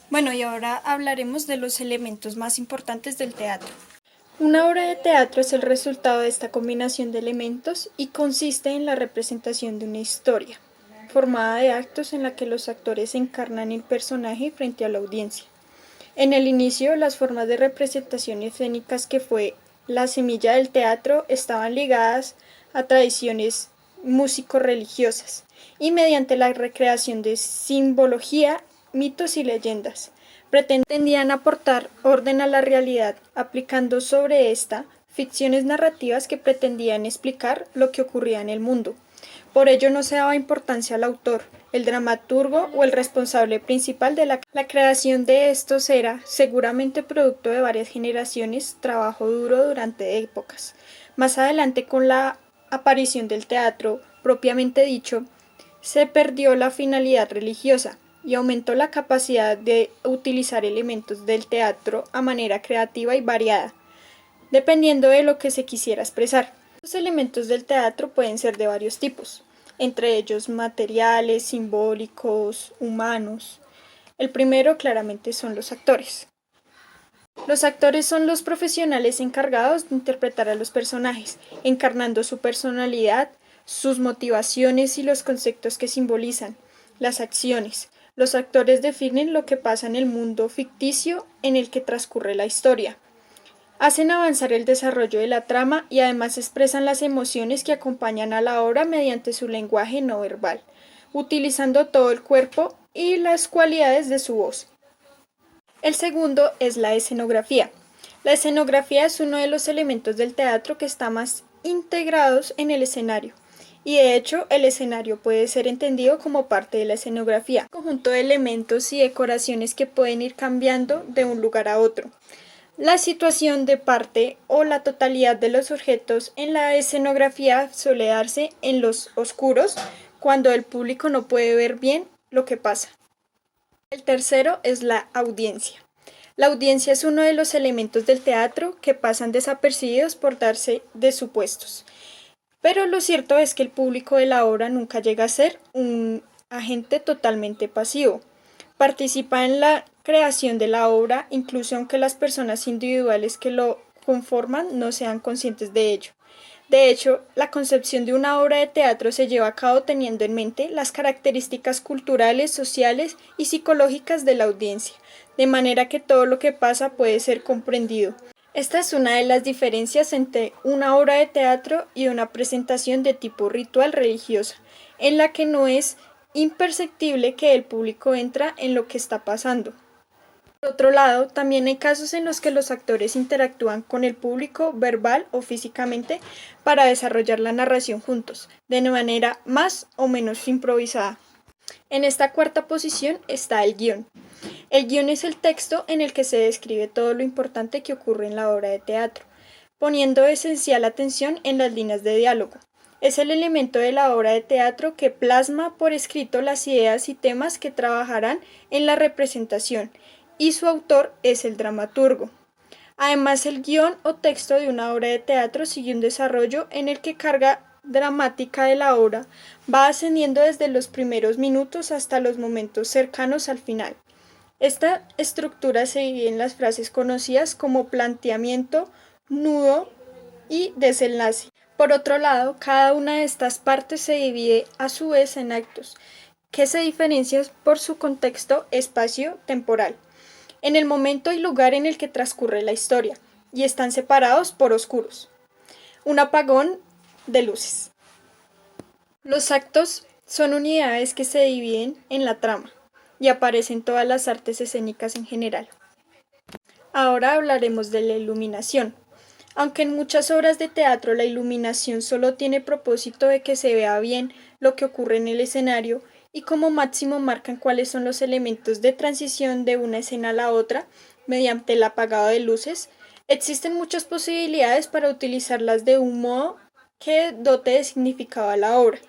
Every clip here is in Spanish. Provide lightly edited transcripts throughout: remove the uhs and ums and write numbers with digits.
Bueno, y ahora hablaremos de los elementos más importantes del teatro. Una obra de teatro es el resultado de esta combinación de elementos y consiste en la representación de una historia, formada de actos en la que los actores encarnan el personaje frente a la audiencia. En el inicio, las formas de representación escénicas que fue la semilla del teatro estaban ligadas a tradiciones músico-religiosas y mediante la recreación de simbología, mitos y leyendas. Pretendían aportar orden a la realidad, aplicando sobre esta ficciones narrativas que pretendían explicar lo que ocurría en el mundo. Por ello no se daba importancia al autor, el dramaturgo o el responsable principal de la creación de estos era seguramente producto de varias generaciones, trabajo duro durante épocas. Más adelante, con la aparición del teatro propiamente dicho, se perdió la finalidad religiosa y aumentó la capacidad de utilizar elementos del teatro a manera creativa y variada, dependiendo de lo que se quisiera expresar. Los elementos del teatro pueden ser de varios tipos, entre ellos materiales, simbólicos, humanos. El primero claramente son los actores. Los actores son los profesionales encargados de interpretar a los personajes, encarnando su personalidad, sus motivaciones y los conceptos que simbolizan, las acciones. Los actores definen lo que pasa en el mundo ficticio en el que transcurre la historia. Hacen avanzar el desarrollo de la trama y además expresan las emociones que acompañan a la obra mediante su lenguaje no verbal, utilizando todo el cuerpo y las cualidades de su voz. El segundo es la escenografía. La escenografía es uno de los elementos del teatro que está más integrados en el escenario. Y de hecho, el escenario puede ser entendido como parte de la escenografía, un conjunto de elementos y decoraciones que pueden ir cambiando de un lugar a otro. La situación de parte o la totalidad de los objetos en la escenografía suele darse en los oscuros, cuando el público no puede ver bien lo que pasa. El tercero es la audiencia. La audiencia es uno de los elementos del teatro que pasan desapercibidos por darse de supuestos. Pero lo cierto es que el público de la obra nunca llega a ser un agente totalmente pasivo. Participa en la creación de la obra, incluso aunque las personas individuales que lo conforman no sean conscientes de ello. De hecho, la concepción de una obra de teatro se lleva a cabo teniendo en mente las características culturales, sociales y psicológicas de la audiencia, de manera que todo lo que pasa puede ser comprendido. Esta es una de las diferencias entre una obra de teatro y una presentación de tipo ritual religiosa, en la que no es imperceptible que el público entra en lo que está pasando. Por otro lado, también hay casos en los que los actores interactúan con el público verbal o físicamente para desarrollar la narración juntos, de manera más o menos improvisada. En esta cuarta posición está el guión. El guión es el texto en el que se describe todo lo importante que ocurre en la obra de teatro, poniendo esencial atención en las líneas de diálogo. Es el elemento de la obra de teatro que plasma por escrito las ideas y temas que trabajarán en la representación, y su autor es el dramaturgo. Además, el guión o texto de una obra de teatro sigue un desarrollo en el que carga dramática de la obra va ascendiendo desde los primeros minutos hasta los momentos cercanos al final. Esta estructura se divide en las frases conocidas como planteamiento, nudo y desenlace. Por otro lado, cada una de estas partes se divide a su vez en actos, que se diferencian por su contexto espacio-temporal, en el momento y lugar en el que transcurre la historia, y están separados por oscuros. Un apagón de luces. Los actos son unidades que se dividen en la trama y aparecen todas las artes escénicas en general. Ahora hablaremos de la iluminación. Aunque en muchas obras de teatro la iluminación solo tiene propósito de que se vea bien lo que ocurre en el escenario y como máximo marcan cuáles son los elementos de transición de una escena a la otra mediante el apagado de luces, existen muchas posibilidades para utilizarlas de un modo que dote de significado a la obra.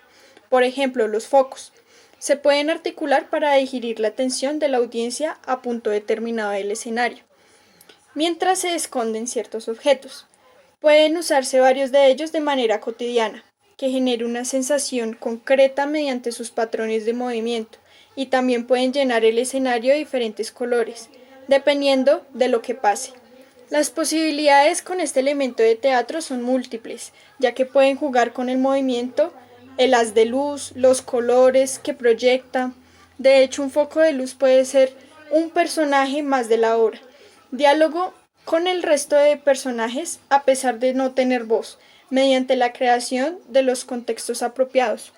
Por ejemplo, los focos. Se pueden articular para dirigir la atención de la audiencia a punto determinado del escenario, mientras se esconden ciertos objetos. Pueden usarse varios de ellos de manera cotidiana, que genere una sensación concreta mediante sus patrones de movimiento, y también pueden llenar el escenario de diferentes colores, dependiendo de lo que pase. Las posibilidades con este elemento de teatro son múltiples, ya que pueden jugar con el movimiento, el haz de luz, los colores que proyecta. De hecho, un foco de luz puede ser un personaje más de la obra. Diálogo con el resto de personajes a pesar de no tener voz, mediante la creación de los contextos apropiados.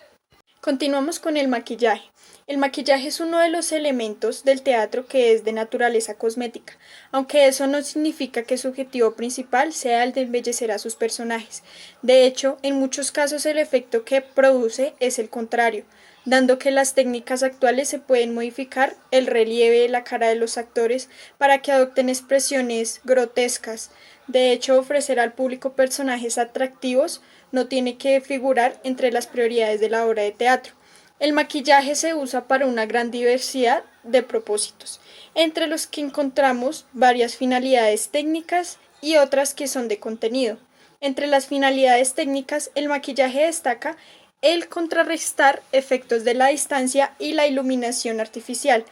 Continuamos con el maquillaje. El maquillaje es uno de los elementos del teatro que es de naturaleza cosmética, aunque eso no significa que su objetivo principal sea el de embellecer a sus personajes. De hecho, en muchos casos el efecto que produce es el contrario, dando que las técnicas actuales se pueden modificar el relieve de la cara de los actores para que adopten expresiones grotescas. De hecho, ofrecer al público personajes atractivos no tiene que figurar entre las prioridades de la obra de teatro. El maquillaje se usa para una gran diversidad de propósitos, entre los que encontramos varias finalidades técnicas y otras que son de contenido. Entre las finalidades técnicas, el maquillaje destaca el contrarrestar efectos de la distancia y la iluminación artificial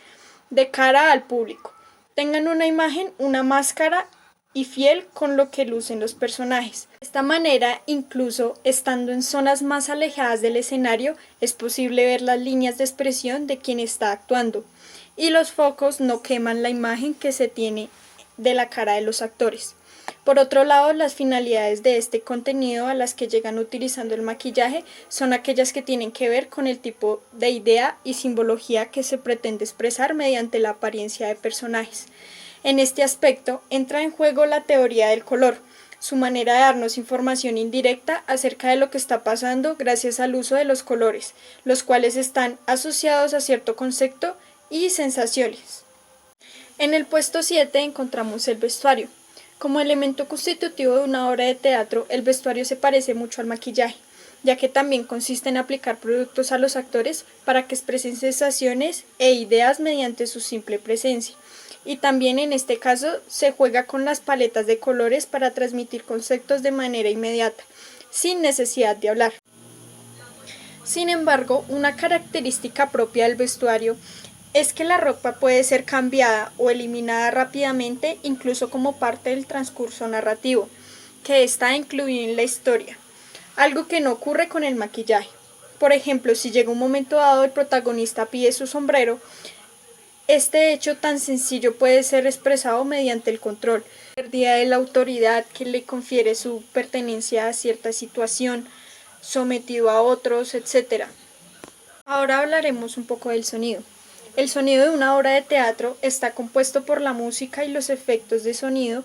de cara al público. Tengan una imagen, una máscara y fiel con lo que lucen los personajes. De esta manera, incluso estando en zonas más alejadas del escenario, es posible ver las líneas de expresión de quien está actuando, y los focos no queman la imagen que se tiene de la cara de los actores. Por otro lado, las finalidades de este contenido a las que llegan utilizando el maquillaje son aquellas que tienen que ver con el tipo de idea y simbología que se pretende expresar mediante la apariencia de personajes. En este aspecto entra en juego la teoría del color, su manera de darnos información indirecta acerca de lo que está pasando gracias al uso de los colores, los cuales están asociados a cierto concepto y sensaciones. En el puesto 7 encontramos el vestuario. Como elemento constitutivo de una obra de teatro, el vestuario se parece mucho al maquillaje, ya que también consiste en aplicar productos a los actores para que expresen sensaciones e ideas mediante su simple presencia. Y también en este caso se juega con las paletas de colores para transmitir conceptos de manera inmediata, sin necesidad de hablar. Sin embargo, una característica propia del vestuario es que la ropa puede ser cambiada o eliminada rápidamente, incluso como parte del transcurso narrativo, que está incluido en la historia, algo que no ocurre con el maquillaje. Por ejemplo, si llega un momento dado el protagonista pide su sombrero, este hecho tan sencillo puede ser expresado mediante el control, la pérdida de la autoridad que le confiere su pertenencia a cierta situación, sometido a otros, etc. Ahora hablaremos un poco del sonido. El sonido de una obra de teatro está compuesto por la música y los efectos de sonido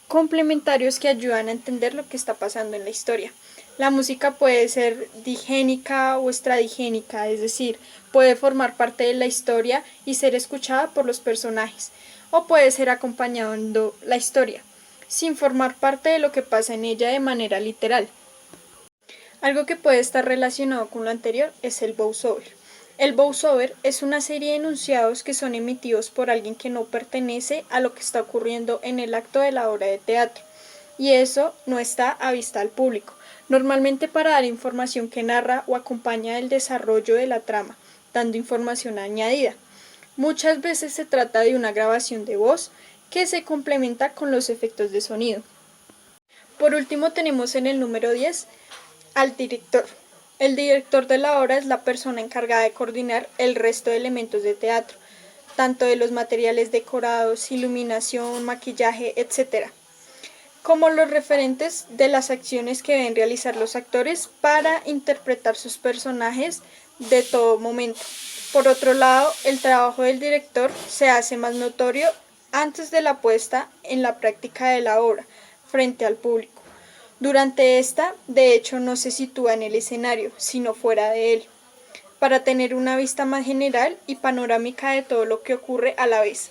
complementarios que ayudan a entender lo que está pasando en la historia. La música puede ser digénica o extradigénica, es decir, puede formar parte de la historia y ser escuchada por los personajes, o puede ser acompañando la historia, sin formar parte de lo que pasa en ella de manera literal. Algo que puede estar relacionado con lo anterior es el voiceover. El voiceover es una serie de enunciados que son emitidos por alguien que no pertenece a lo que está ocurriendo en el acto de la obra de teatro, y eso no está a vista al público, normalmente para dar información que narra o acompaña el desarrollo de la trama, dando información añadida. Muchas veces se trata de una grabación de voz que se complementa con los efectos de sonido. Por último tenemos en el número 10 al director. El director de la obra es la persona encargada de coordinar el resto de elementos de teatro, tanto de los materiales decorados, iluminación, maquillaje, etc., como los referentes de las acciones que deben realizar los actores para interpretar sus personajes de todo momento. Por otro lado, el trabajo del director se hace más notorio antes de la puesta en la práctica de la obra, frente al público. Durante esta, de hecho, no se sitúa en el escenario, sino fuera de él, para tener una vista más general y panorámica de todo lo que ocurre a la vez.